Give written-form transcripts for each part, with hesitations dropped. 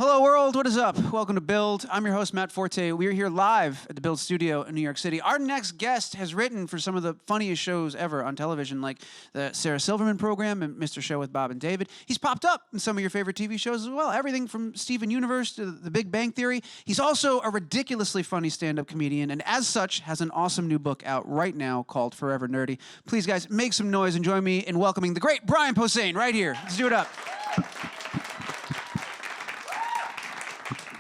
Hello, world. What is up? Welcome to Build. I'm your host, Matt Forte. We are here live at the Build studio in New York City. Our next guest has written for some of the funniest shows ever on television, like the Sarah Silverman program and Mr. Show with Bob and David. He's popped up in some of your favorite TV shows as well, everything from Steven Universe to The Big Bang Theory. He's also a ridiculously funny stand-up comedian, and as such, has an awesome new book out right now called Forever Nerdy. Please, guys, make some noise and join me in welcoming the great Brian Posehn right here. Let's do it up.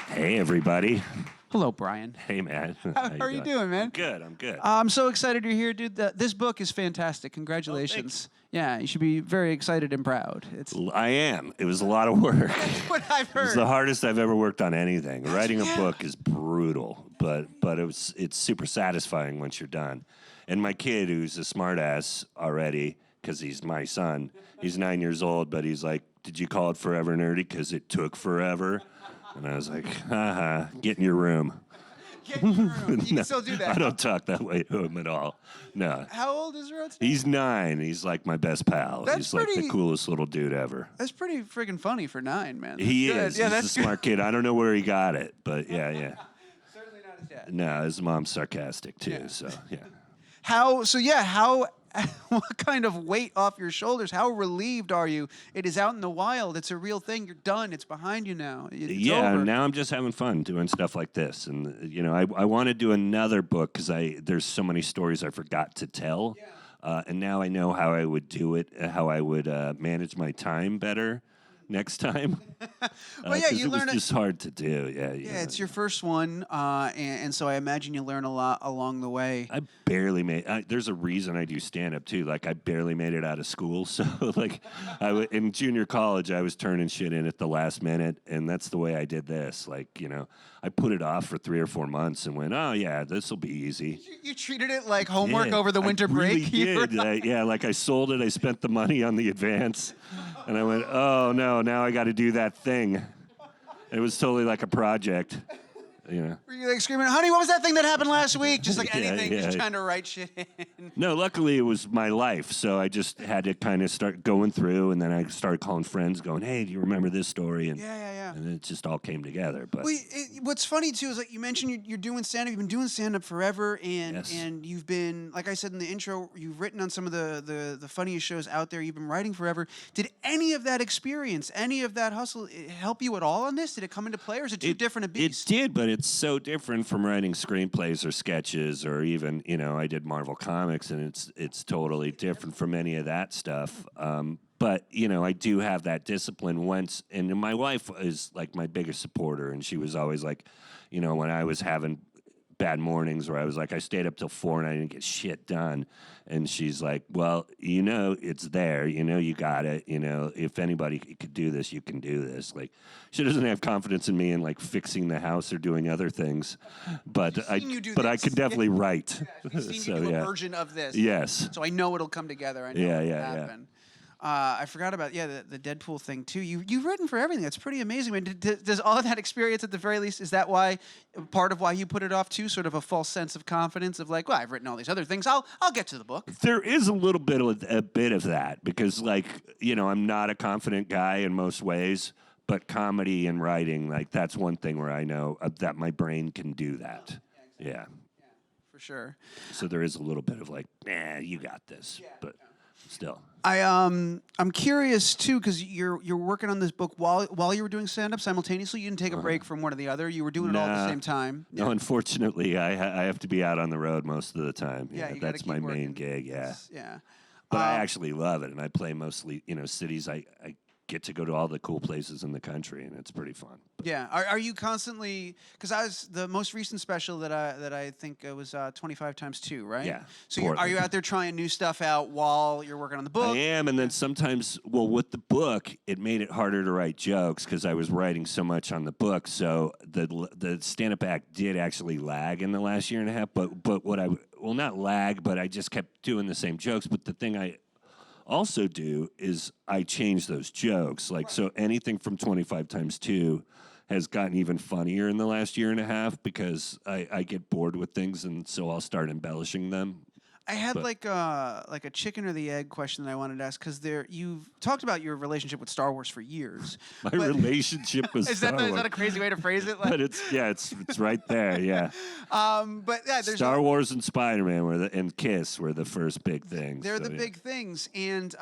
Hey, everybody. Hello, Brian. Hey, man. How are you doing, man? I'm good. I'm so excited you're here, dude. This book is fantastic. Congratulations. Yeah, you should be very excited and proud. I am. It was a lot of work. That's what I've heard. It was the hardest I've ever worked on anything. Writing a book is brutal, but it's super satisfying once you're done. And my kid, who's a smartass already, because he's my son, he's 9 years old, but he's like, did you call it Forever Nerdy because it took forever? And I was like, get in your room. Get in your room. You can still do that. I don't talk that way to him at all. No. How old is Rhodes? He's 9. He's like my best pal. He's like the coolest little dude ever. That's pretty friggin' funny for 9, man. He is. Yeah, he's a smart kid. I don't know where he got it, but yeah. Certainly not his dad. No, his mom's sarcastic too, so yeah. How what kind of weight off your shoulders? How relieved are you? It is out in the wild. It's a real thing. You're done. It's behind you now. It's over. Now I'm just having fun doing stuff like this. And, I want to do another book because there's so many stories I forgot to tell. Yeah. And now I know how I would do it, how I would manage my time better next time. Well, you learn it was just hard to do. Yeah, it's your first one, and so I imagine you learn a lot along the way. I barely made. There's a reason I do stand up too. Like I barely made it out of school. So like, in junior college, I was turning shit in at the last minute, and that's the way I did this. Like I put it off for 3 or 4 months and went, oh yeah, this will be easy. You treated it like homework over the winter break. Really did. Like I sold it. I spent the money on the advance, and I went, oh no, now I got to do that thing. It was totally like a project, Were you like screaming, honey, what was that thing that happened last week? Just like anything, just trying to write shit in. No, luckily it was my life, so I just had to kind of start going through, and then I started calling friends, going, hey, do you remember this story? And, and it just all came together. But what's funny, too, is like you mentioned you're doing stand-up. You've been doing stand-up forever, and you've been, like I said in the intro, you've written on some of the funniest shows out there. You've been writing forever. Did any of that experience, any of that hustle help you at all on this? Did it come into play, or is it too different a beast? It did, but it's so different from writing screenplays or sketches or even, I did Marvel Comics, and it's totally different from any of that stuff. But, I do have that discipline and my wife is like my biggest supporter, and she was always like, when I was having bad mornings where I was like, I stayed up till 4 and I didn't get shit done. And she's like, well, it's there, you got it. If anybody could do this, you can do this. Like, she doesn't have confidence in me in like fixing the house or doing other things, but I could definitely write. I've seen you do a version of this. Yes. So I know it'll come together. I know it'll happen. I forgot about the Deadpool thing too. You've written for everything. That's pretty amazing. I mean, does all of that experience, at the very least, is that why part of why you put it off too? Sort of a false sense of confidence of like, well, I've written all these other things. I'll get to the book. There is a little bit of that because, like, I'm not a confident guy in most ways, but comedy and writing, like, that's one thing where I know that my brain can do that. Yeah, exactly. Yeah. For sure. So there is a little bit of like, nah, you got this, but still. I'm curious too, because you're working on this book while you were doing stand-up simultaneously. You didn't take a break from one or the other. You were doing it all at the same time. No, unfortunately, I have to be out on the road most of the time. Yeah, that's my main gig. Yeah. Yeah. But I actually love it, and I play mostly cities. I get to go to all the cool places in the country, and it's pretty fun. Yeah. Are you constantly? Because the most recent special that I think was 25 times 2, right? Yeah. So are you out there trying new stuff out while you're working on the book? I am, and then sometimes, with the book, it made it harder to write jokes because I was writing so much on the book. So the stand-up act did actually lag in the last year and a half. But not lag, but I just kept doing the same jokes. But the thing I also do is I change those jokes. Like, so anything from 25 times 2 has gotten even funnier in the last year and a half because I get bored with things, and so I'll start embellishing them. I had like a chicken or the egg question that I wanted to ask because you've talked about your relationship with Star Wars for years. My relationship with Star Wars. Is that a crazy way to phrase it? Like, But it's right there, yeah. But yeah, there's Star Wars and Spider-Man and Kiss were the first big things. They're the big things, and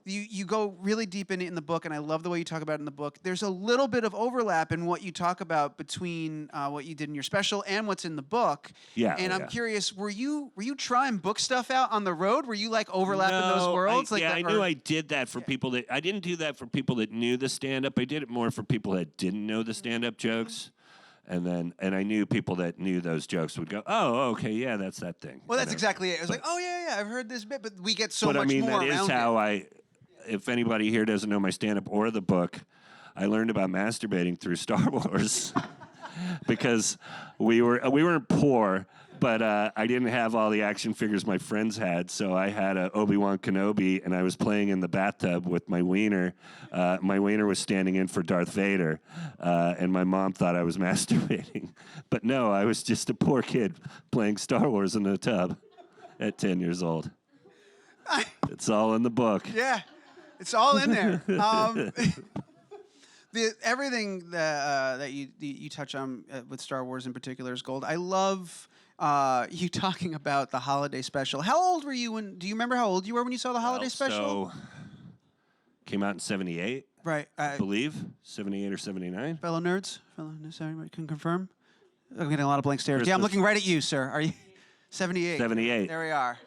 you go really deep in it in the book, and I love the way you talk about it in the book. There's a little bit of overlap in what you talk about between what you did in your special and what's in the book. Yeah. And I'm curious, were you trying book stuff out on the road? Were you like overlapping those worlds? I knew I did that for people that I didn't do that for people that knew the stand-up. I did it more for people that didn't know the stand-up jokes. And I knew people that knew those jokes would go, oh, okay, yeah, that's that thing. Well, that's exactly it. It was like, oh, yeah, I've heard this bit, but we get so much more. But I mean, that is how it. if anybody here doesn't know my stand-up or the book, I learned about masturbating through Star Wars because we weren't poor, but I didn't have all the action figures my friends had, so I had a Obi-Wan Kenobi, and I was playing in the bathtub with my wiener. My wiener was standing in for Darth Vader, and my mom thought I was masturbating. But no, I was just a poor kid playing Star Wars in a tub at 10 years old. It's all in the book. Yeah, it's all in there. Everything that you touch on with Star Wars in particular is gold. I love you talking about the holiday special. How old were you do you remember how old you were when you saw the holiday special? So, came out in 78. Right. I believe 78 or 79. Fellow nerds, everybody can confirm. I'm getting a lot of blank stares. Yeah, I'm looking right at you, sir. Are you 78? 78. There we are.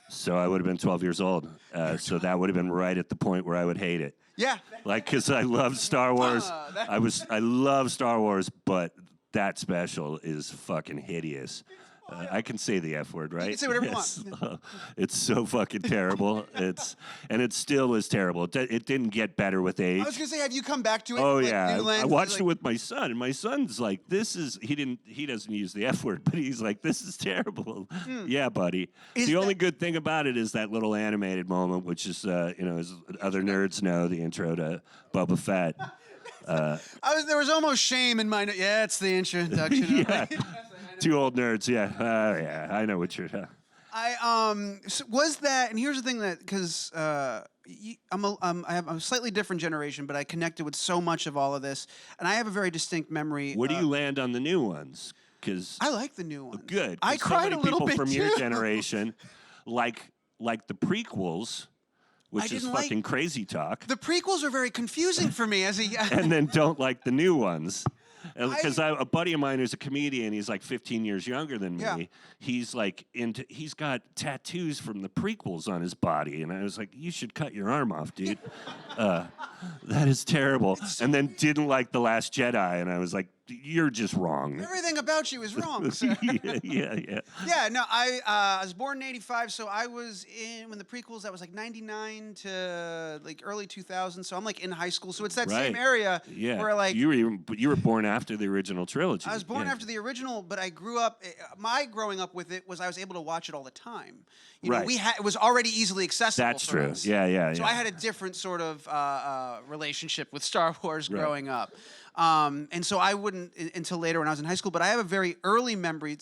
So I would have been 12 years old. So that would have been right at the point where I would hate it. Yeah. Like, because I love Star Wars. I love Star Wars, but that special is fucking hideous. I can say the F word, right? You can say whatever you want. It's so fucking terrible. And it still is terrible. It didn't get better with age. I was gonna say, have you come back to it? Oh like, yeah, I watched it with my son, and my son's like, he doesn't use the F word, but he's like, this is terrible. Yeah, buddy. The only good thing about it is that little animated moment, which is, as other nerds know, the intro to Boba Fett. There was almost shame in my. Yeah, it's the introduction. Yeah. Two old nerds, yeah. Yeah, I know what you're. So was that? And here's the thing that because I have a slightly different generation, but I connected with so much of all of this, and I have a very distinct memory. Where do you land on the new ones? Because I like the new ones. Good. I cried a little bit from too. your generation, like the prequels, which is fucking crazy talk. The prequels are very confusing for me as a. And then don't like the new ones. Because a buddy of mine who's a comedian, he's like 15 years younger than me. Yeah. He's like he's got tattoos from the prequels on his body, and I was like, you should cut your arm off, dude. That is terrible. And then didn't like The Last Jedi, and I was like, you're just wrong. Everything about you is wrong, sir. Yeah. Yeah, no, I was born in 85, so I was when the prequels, that was like 99 to like early 2000, so I'm like in high school, so it's that same area where like... You were born after the original trilogy. I was born after the original, but I grew up, my growing up with it was I was able to watch it all the time. You know, it was already easily accessible. That's for true. us. Yeah. So I had a different sort of relationship with Star Wars growing up. And so I wouldn't until later when I was in high school, but I have a very early memory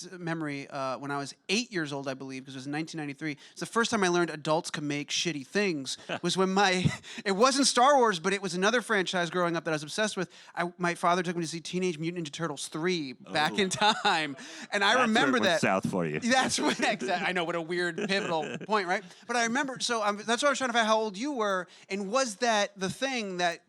when I was 8 years old, I believe, because it was in 1993. It's the first time I learned adults can make shitty things. Was when it wasn't Star Wars, but it was another franchise growing up that I was obsessed with. My father took me to see Teenage Mutant Ninja Turtles 3 back in time, and I remember that. South for you. That's what exactly. I know, what a weird pivotal point, right? But I remember. So that's what I was trying to find out how old you were, and was that the thing that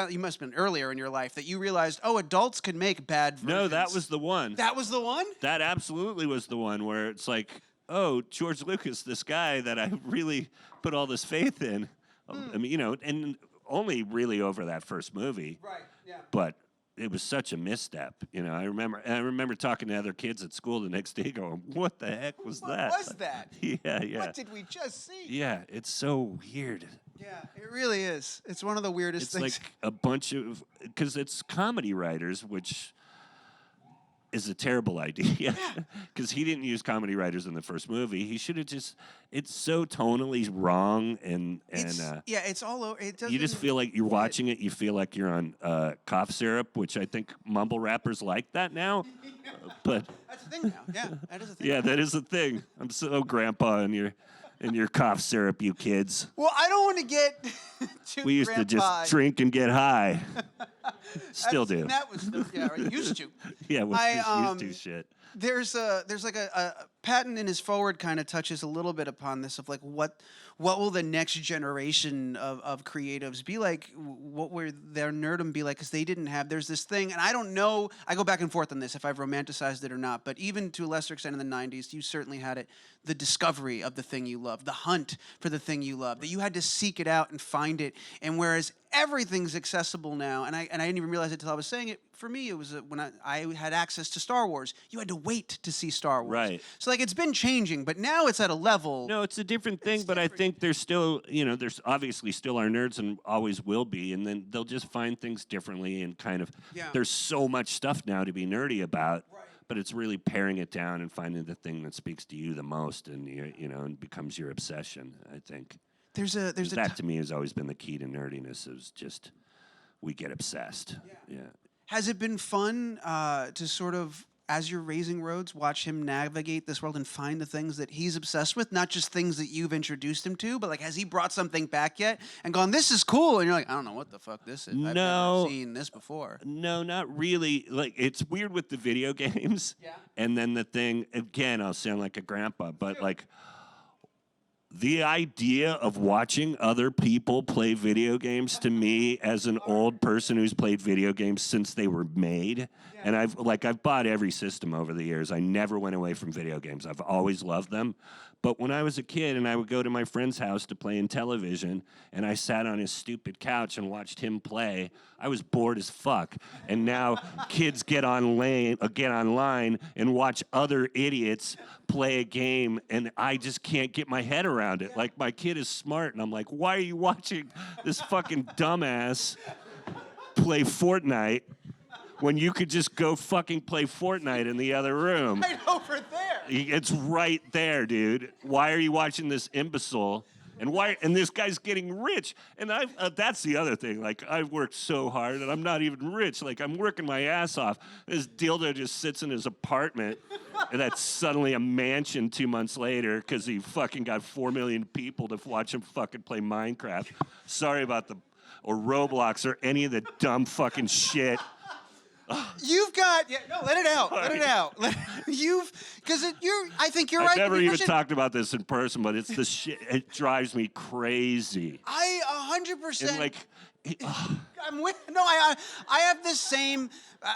you must have been earlier in your life that you realized, oh, adults can make bad versions. No, that was the one. That was the one? That absolutely was the one where it's like, oh, George Lucas, this guy that I really put all this faith in. I mean, and only really over that first movie. Right, yeah. But it was such a misstep. I remember talking to other kids at school the next day going, what the heck was that? What was that? Yeah. What did we just see? Yeah, it's so weird. Yeah, it really is. It's one of the weirdest things. It's like a bunch of, because it's comedy writers, which is a terrible idea because he didn't use comedy writers in the first movie. He should have just. It's so tonally wrong, and it's all over. It doesn't. You just feel like you're watching it. You feel like you're on cough syrup, which I think mumble rappers like that now. But that's a thing now. Yeah, that is a thing. Yeah, that is a thing. I'm so grandpa in your cough syrup, you kids. Well, I don't want to get too. We used to just drink and get high. Still do. That was right. Used to. Yeah, we used to shit. There's like a Patton in his foreword kind of touches a little bit upon this of like what will the next generation of creatives be like? What will their nerdom be like? Because they didn't have. There's this thing, and I don't know. I go back and forth on this if I've romanticized it or not. But even to a lesser extent in the '90s, you certainly had it. The discovery of the thing you love, the hunt for the thing you love, that you had to seek it out and find it. And whereas everything's accessible now, and I didn't even realize it until I was saying it. For me, it was when I had access to Star Wars. You had to wait to see Star Wars. Right. So like it's been changing, but now it's at a level. No, it's a different thing, but I think there's still, there's obviously still our nerds and always will be, and then they'll just find things differently and kind of. Yeah. There's so much stuff now to be nerdy about. Right. But it's really paring it down and finding the thing that speaks to you the most, and and becomes your obsession. I think that to me has always been the key to nerdiness. Is just we get obsessed. Yeah. Has it been fun to sort of, as you're raising Rhodes, watch him navigate this world and find the things that he's obsessed with, not just things that you've introduced him to, but like has he brought something back yet and gone, this is cool, and you're like, I don't know what the fuck this is. I've never seen this before. No, not really. Like it's weird with the video games. Yeah. And then the thing, again, I'll sound like a grandpa, but like the idea of watching other people play video games to me as an old person who's played video games since they were made, and I've bought every system over the years. I never went away from video games. I've always loved them. But when I was a kid and I would go to my friend's house to play in television and I sat on his stupid couch and watched him play, I was bored as fuck. And now kids get online and watch other idiots play a game, and I just can't get my head around it. Like, my kid is smart, and I'm like, why are you watching this fucking dumbass play Fortnite when you could just go fucking play Fortnite in the other room? Right over there. It's right there, dude. Why are you watching this imbecile? And this guy's getting rich. And that's the other thing. Like, I've worked so hard, and I'm not even rich. Like, I'm working my ass off. This dildo just sits in his apartment, and that's suddenly a mansion 2 months later because he fucking got 4 million people to watch him fucking play Minecraft. Sorry about or Roblox or any of the dumb fucking shit. You've got let it out. Let it out. I think you're right. I've never even talked about this in person, but it's the shit. It drives me crazy. I 100%. And like, I have this same.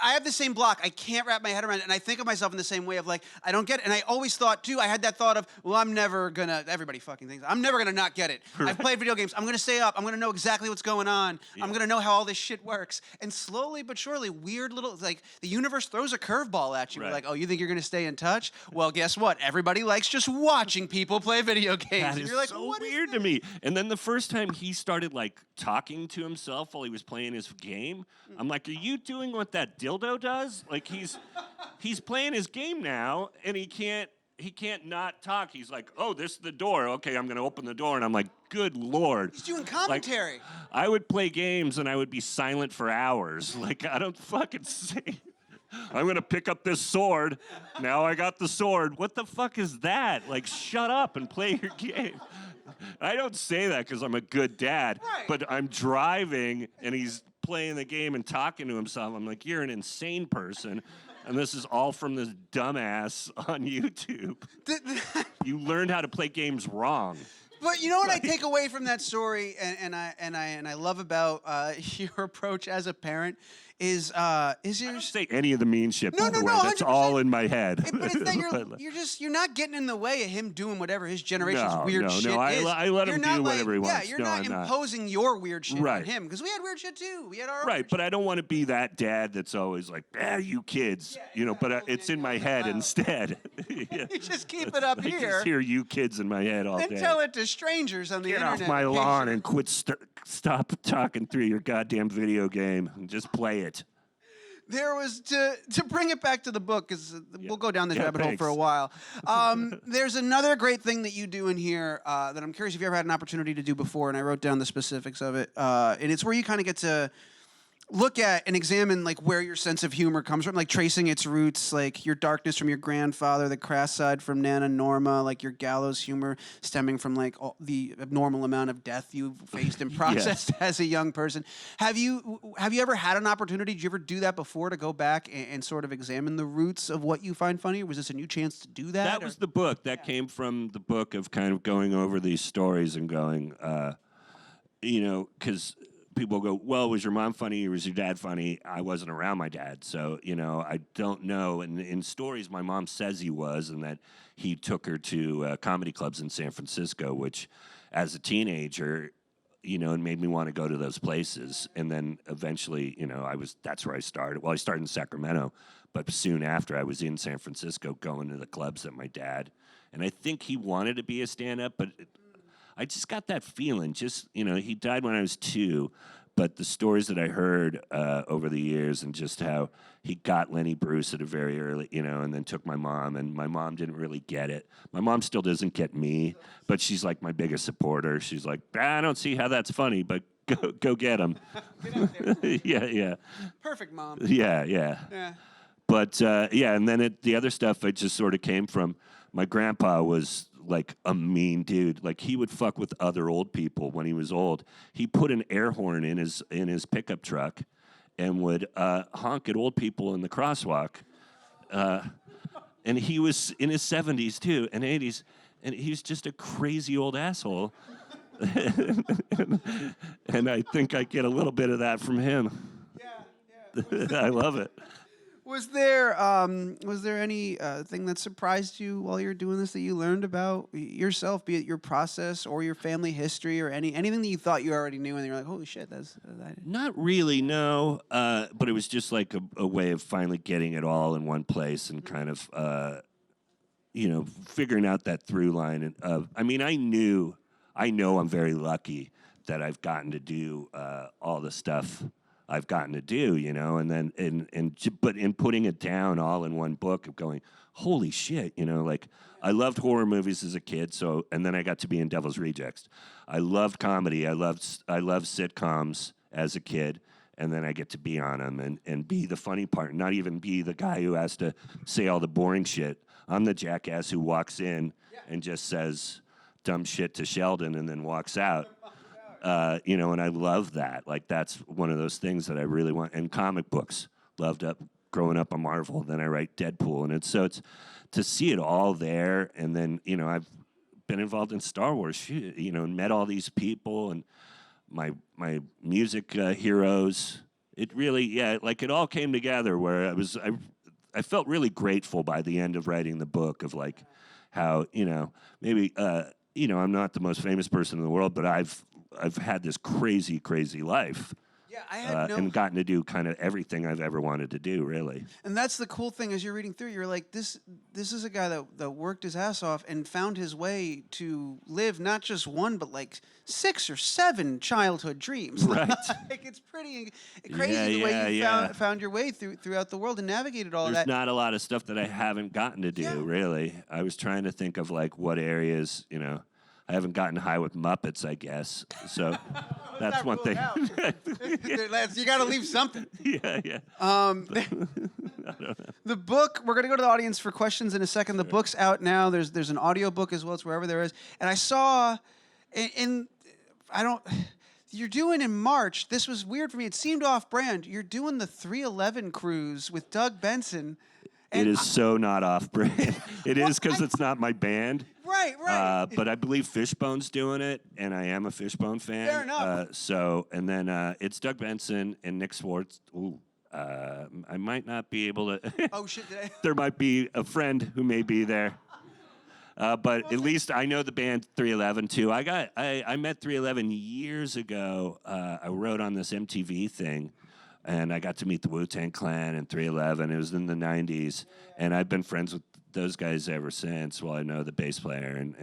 I have the same block. I can't wrap my head around it, and I think of myself in the same way of like, I don't get it. And I always thought too. I had that thought of, well, I'm never gonna. Everybody fucking thinks I'm never gonna not get it. Right. I've played video games. I'm gonna stay up. I'm gonna know exactly what's going on. Yeah. I'm gonna know how all this shit works. And slowly but surely, weird little like the universe throws a curveball at you. Right. Like, oh, you think you're gonna stay in touch? Well, guess what? Everybody likes just watching people play video games. That and is you're like, so what weird to me. And then the first time he started like talking to himself while he was playing his game, I'm like, are you doing what that dildo does? Like he's playing his game now, and he can't not talk. He's like, oh, this is the door. Okay, I'm gonna open the door, and I'm like, good Lord. He's doing commentary. Like, I would play games and I would be silent for hours. Like, I don't fucking say. I'm gonna pick up this sword. Now I got the sword. What the fuck is that? Like, shut up and play your game. I don't say that because I'm a good dad, right. But I'm driving and he's playing the game and talking to himself. I'm like, you're an insane person, and this is all from this dumbass on YouTube. You learned how to play games wrong. But you know what I take away from that story, and I love about your approach as a parent is your. I don't say any of the mean shit. By the way, that's 100%. All in my head. But it's that you're not getting in the way of him doing whatever his generation's weird shit is. I let him do whatever he wants. Yeah, you're not imposing your weird shit on him because we had weird shit too. We had our own right, but I don't want to be that dad that's always like, you kids, But it's in my head instead. You just keep it up here. I just hear you kids in my head all day. And tell it to strangers on the internet. Get off my lawn and quit. Stop talking through your goddamn video game and just play it. There was to bring it back to the book because we'll go down this rabbit hole for a thanks. while. There's another great thing that you do in here that I'm curious if you ever had an opportunity to do before, and I wrote down the specifics of it. And it's where you kind of get to look at and examine like where your sense of humor comes from, like tracing its roots, like your darkness from your grandfather, the crass side from Nana Norma, like your gallows humor stemming from like all the abnormal amount of death you've faced and processed as a young person. Have you ever had an opportunity? Did you ever do that before to go back and sort of examine the roots of what you find funny? Or was this a new chance to do that? That was the book. That came from the book of kind of going over these stories and going, because people go, well, was your mom funny or was your dad funny? I wasn't around my dad, so, I don't know. And in stories, my mom says he was, and that he took her to comedy clubs in San Francisco, which, as a teenager, it made me want to go to those places. And then eventually, that's where I started. Well, I started in Sacramento, but soon after, I was in San Francisco going to the clubs that my dad, and I think he wanted to be a stand-up, but I just got that feeling. He died when I was 2, but the stories that I heard over the years and just how he got Lenny Bruce at a very early, and then took my mom, and my mom didn't really get it. My mom still doesn't get me, but she's like my biggest supporter. She's like, I don't see how that's funny, but go get him. Yeah. Perfect, Mom. Yeah. But, and then the other stuff I just sort of came from, my grandpa was like a mean dude. Like, he would fuck with other old people when he was old. He put an air horn in his pickup truck and would honk at old people in the crosswalk. And he was in his 70s, too, and 80s, and he's just a crazy old asshole. And I think I get a little bit of that from him. Yeah. I love it. Was there any thing that surprised you while you were doing this that you learned about yourself, be it your process or your family history or anything that you thought you already knew and you're like, holy shit, that's Not really, no. But it was just like a way of finally getting it all in one place and kind of, figuring out that through line. I know I'm very lucky that I've gotten to do all the stuff I've gotten to do, and then but in putting it down all in one book of going, holy shit, like I loved horror movies as a kid, and then I got to be in Devil's Rejects. I loved comedy. I loved sitcoms as a kid, and then I get to be on them and be the funny part, not even be the guy who has to say all the boring shit. I'm the jackass who walks in and just says dumb shit to Sheldon and then walks out. And I love that. Like, that's one of those things that I really want. And comic books, loved growing up on Marvel. Then I write Deadpool, and it's to see it all there. And then I've been involved in Star Wars, and met all these people and my music heroes. It really, it all came together where I felt really grateful by the end of writing the book of like how maybe I'm not the most famous person in the world, but I've had this crazy, crazy life. Yeah, I had and gotten to do kind of everything I've ever wanted to do, really. And that's the cool thing as you're reading through, you're like, this is a guy that worked his ass off and found his way to live not just one, but like 6 or 7 childhood dreams. Right. Like, it's pretty crazy the way you found your way throughout the world and navigated all that. There's not a lot of stuff that I haven't gotten to do, really. I was trying to think of like what areas, I haven't gotten high with Muppets, I guess. So that's one thing. You got to leave something. Yeah. The book, we're going to go to the audience for questions in a second. The book's out now. There's an audio book as well. It's wherever there is. And I saw, you're doing in March. This was weird for me. It seemed off-brand. You're doing the 311 cruise with Doug Benson. It is so not off-brand. It is because it's not my band. Right. But I believe Fishbone's doing it, and I am a Fishbone fan. Fair enough. And then it's Doug Benson and Nick Swartz. Ooh, I might not be able to. Oh, shit, did I? There might be a friend who may be there. But at least I know the band 311 too. I met 311 years ago. I wrote on this MTV thing, and I got to meet the Wu-Tang Clan and 311. It was in the 90s, and I've been friends with those guys ever since. Well, I know the bass player and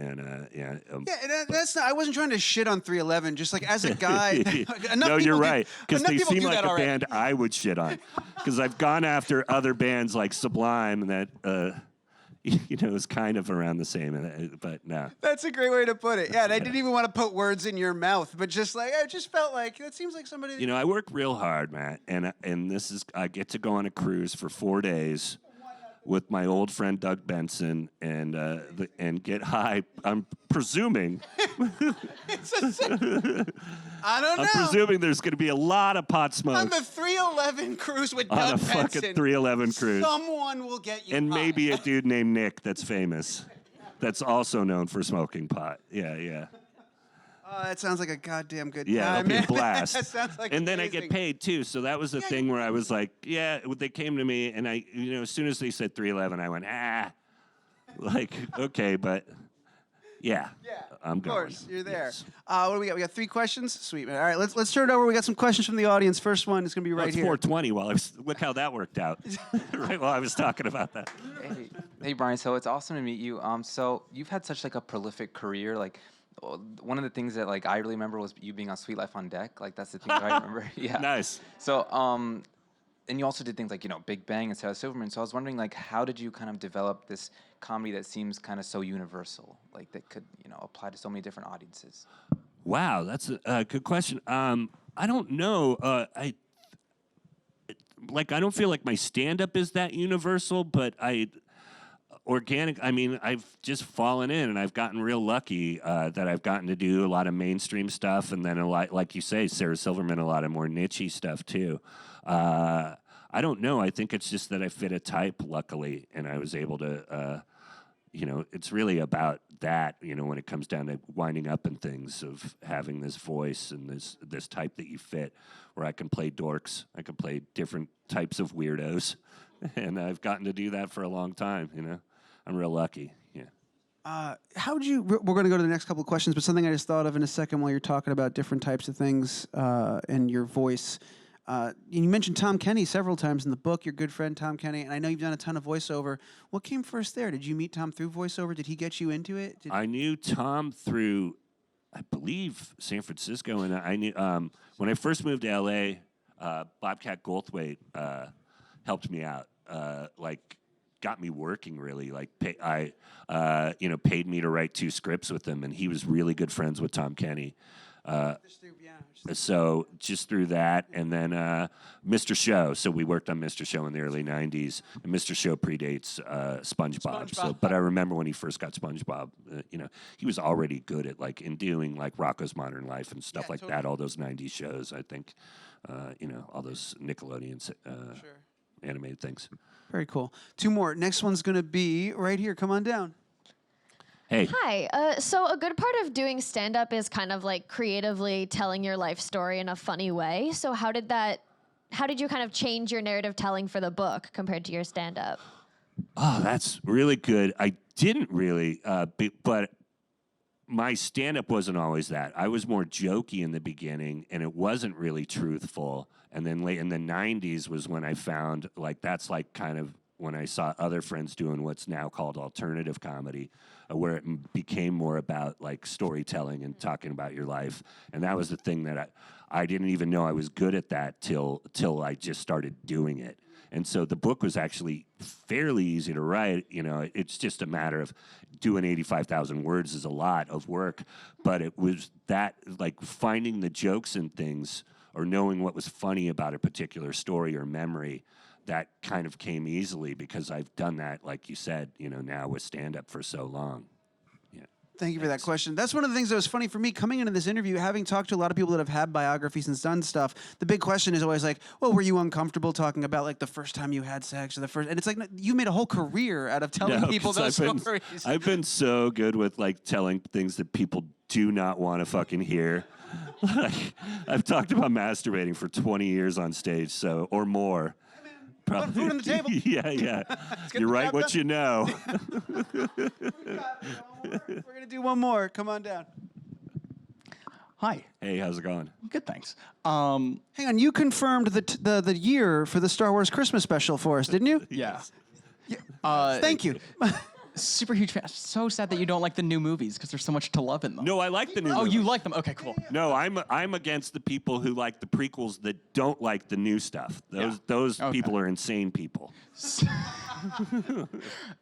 Yeah, and that's not. I wasn't trying to shit on 311. Just like as a guy. No, you're right. Because they people seem do like that a already. band I would shit on. Because I've gone after other bands like Sublime that, is kind of around the same. But no. That's a great way to put it. Yeah, and I didn't even want to put words in your mouth, but just like I just felt like that seems like somebody. I work real hard, Matt, and this is I get to go on a cruise for 4 days with my old friend Doug Benson and get high. I'm presuming. I don't know. I'm presuming there's going to be a lot of pot smoke on the 311 cruise with on Doug a Benson. fucking 311 cruise. Someone will get you. And high. maybe a dude named Nick that's famous, that's also known for smoking pot. Yeah. Oh, that sounds like a goddamn good Yeah, time, it'll be a man. blast. That sounds like and then I amazing. get paid too. So that was the thing where I was like, yeah, they came to me and I, as soon as they said 311, I went, like, okay, but yeah, I'm going. Of course, you're there. Yes. What do we got? We got 3 questions. Sweet, man. All right, let's turn it over. We got some questions from the audience. First one is going to be right It's here. 420 look how that worked out. Right while I was talking about that. Hey, Brian. So it's awesome to meet you. So you've had such like a prolific career. Like one of the things that like I really remember was you being on Sweet Life on Deck. Like that's the thing that I remember. Yeah. Nice. So and you also did things like Big Bang and Sarah Silverman. So I was wondering like how did you kind of develop this comedy that seems kind of so universal, like that could apply to so many different audiences? Wow, that's a good question. I don't know. I don't feel like my stand-up is that universal, but organic. I mean, I've just fallen in, and I've gotten real lucky that I've gotten to do a lot of mainstream stuff, and then a lot, like you say, Sarah Silverman, a lot of more niche-y stuff too. I don't know. I think it's just that I fit a type, luckily, and I was able to. It's really about that. When it comes down to winding up and things, of having this voice and this type that you fit, where I can play dorks, I can play different types of weirdos, and I've gotten to do that for a long time. I'm real lucky. Yeah. How would you? We're going to go to the next couple of questions, but something I just thought of in a second while you're talking about different types of things and your voice. You mentioned Tom Kenny several times in the book, your good friend Tom Kenny, and I know you've done a ton of voiceover. What came first there? Did you meet Tom through voiceover? Did he get you into it? I knew Tom through, I believe, San Francisco, and I knew when I first moved to L.A., Bobcat Goldthwait helped me out, got me working really. Paid me to write 2 scripts with him, and he was really good friends with Tom Kenny. So just through that, and then Mr. Show. So we worked on Mr. Show in the early '90s, and Mr. Show predates SpongeBob. So, but I remember when he first got SpongeBob, he was already good at in doing Rocko's Modern Life and stuff that. All those '90s shows, I think, all those Nickelodeon animated things. Very cool. 2 more. Next one's going to be right here. Come on down. Hey. Hi. So a good part of doing stand-up is kind of creatively telling your life story in a funny way. So how did you kind of change your narrative telling for the book compared to your stand-up? Oh, that's really good. I didn't really, but my stand-up wasn't always that. I was more jokey in the beginning, and it wasn't really truthful. And then late in the 90s was when I found, that's kind of when I saw other friends doing what's now called alternative comedy, where it became more about storytelling and talking about your life. And that was the thing that I didn't even know I was good at that till I just started doing it. And so the book was actually fairly easy to write. It's just a matter of doing 85,000 words is a lot of work. But it was that, finding the jokes and things, or knowing what was funny about a particular story or memory, that kind of came easily because I've done that, like you said, now with stand-up for so long. Yeah. Thank you for that question. That's one of the things that was funny for me coming into this interview, having talked to a lot of people that have had biographies and done stuff. The big question is always well, were you uncomfortable talking about the first time you had sex or the first? And it's you made a whole career out of telling people those stories. I've been so good with telling things that people do not want to fucking hear. I've talked about masturbating for 20 years on stage, or more. Probably. Food on the table. Yeah. You write what you know. We're going to do one more. Come on down. Hi. Hey, how's it going? Good, thanks. Hang on, you confirmed the year for the Star Wars Christmas special for us, didn't you? Yeah. Thank you. Super huge fan. So sad that you don't like the new movies because there's so much to love in them. No, I like the new Oh, movies. you like them? Okay, cool. No, I'm against the people who like the prequels that don't like the new stuff. Those Okay. people are insane people.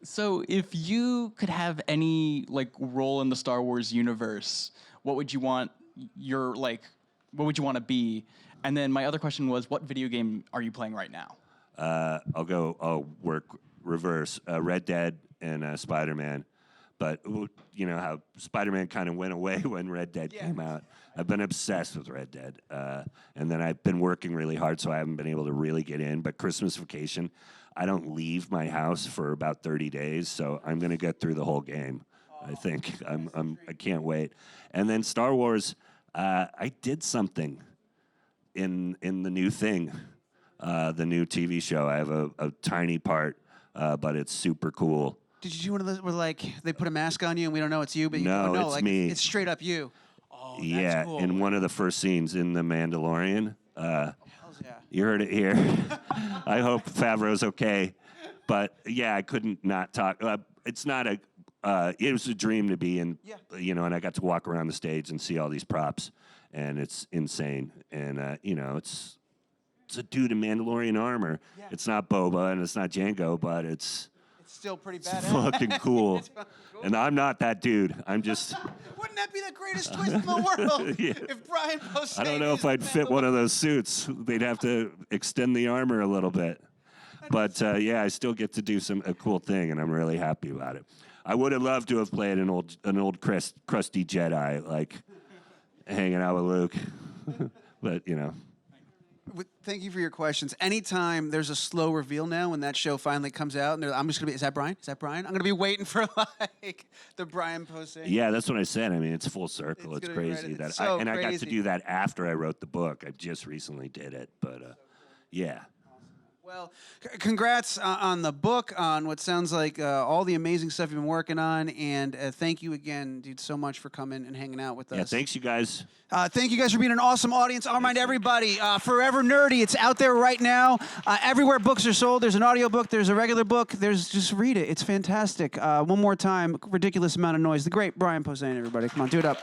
So if you could have any role in the Star Wars universe, what would you want what would you want to be? And then my other question was, what video game are you playing right now? I'll work reverse. Red Dead and Spider-Man. But you know how Spider-Man kind of went away when Red Dead came out. I've been obsessed with Red Dead. And then I've been working really hard, so I haven't been able to really get in. But Christmas vacation, I don't leave my house for about 30 days, so I'm going to get through the whole game. I think I can't wait. And then Star Wars, I did something in the new thing, the new TV show. I have a tiny part, but it's super cool. Did you do one of those where they put a mask on you and we don't know it's you, but you No, know, it's me. It's straight up you. Oh, Yeah, that's cool. in one of the first scenes in The Mandalorian. Hells yeah. You heard it here. I hope Favreau's okay. But yeah, I couldn't not talk. It's not a. It was a dream to be in. Yeah. And I got to walk around the stage and see all these props, and it's insane. And it's a dude in Mandalorian armor. Yeah. It's not Boba and it's not Jango, but it's Still pretty badass. fucking cool. And I'm not that dude. I'm just. Wouldn't that be the greatest twist in the world? Yeah. If Brian Posehn. I don't know if I'd fit one of those suits. They'd have to extend the armor a little bit. But yeah, I still get to do a cool thing, and I'm really happy about it. I would have loved to have played an old crusty Jedi, hanging out with Luke. But Thank you for your questions. Anytime there's a slow reveal now when that show finally comes out, and I'm just gonna be, is that Brian? Is that Brian? I'm gonna be waiting for the Brian Posehn. Yeah, that's what I said. I mean, it's full circle. It's It's gonna be crazy right- it's I so got to crazy. do that after I wrote the book. I just recently did it, but yeah. Well, congrats on the book, on what sounds like all the amazing stuff you've been working on, and thank you again, dude, so much for coming and hanging out with us. Yeah, thanks you guys. Thank you guys for being an awesome audience. I'll remind everybody, Forever Nerdy, it's out there right now. Everywhere books are sold. There's an audiobook, there's a regular book. Just read it. It's fantastic. One more time, ridiculous amount of noise. The great Brian Posehn, everybody. Come on, do it up.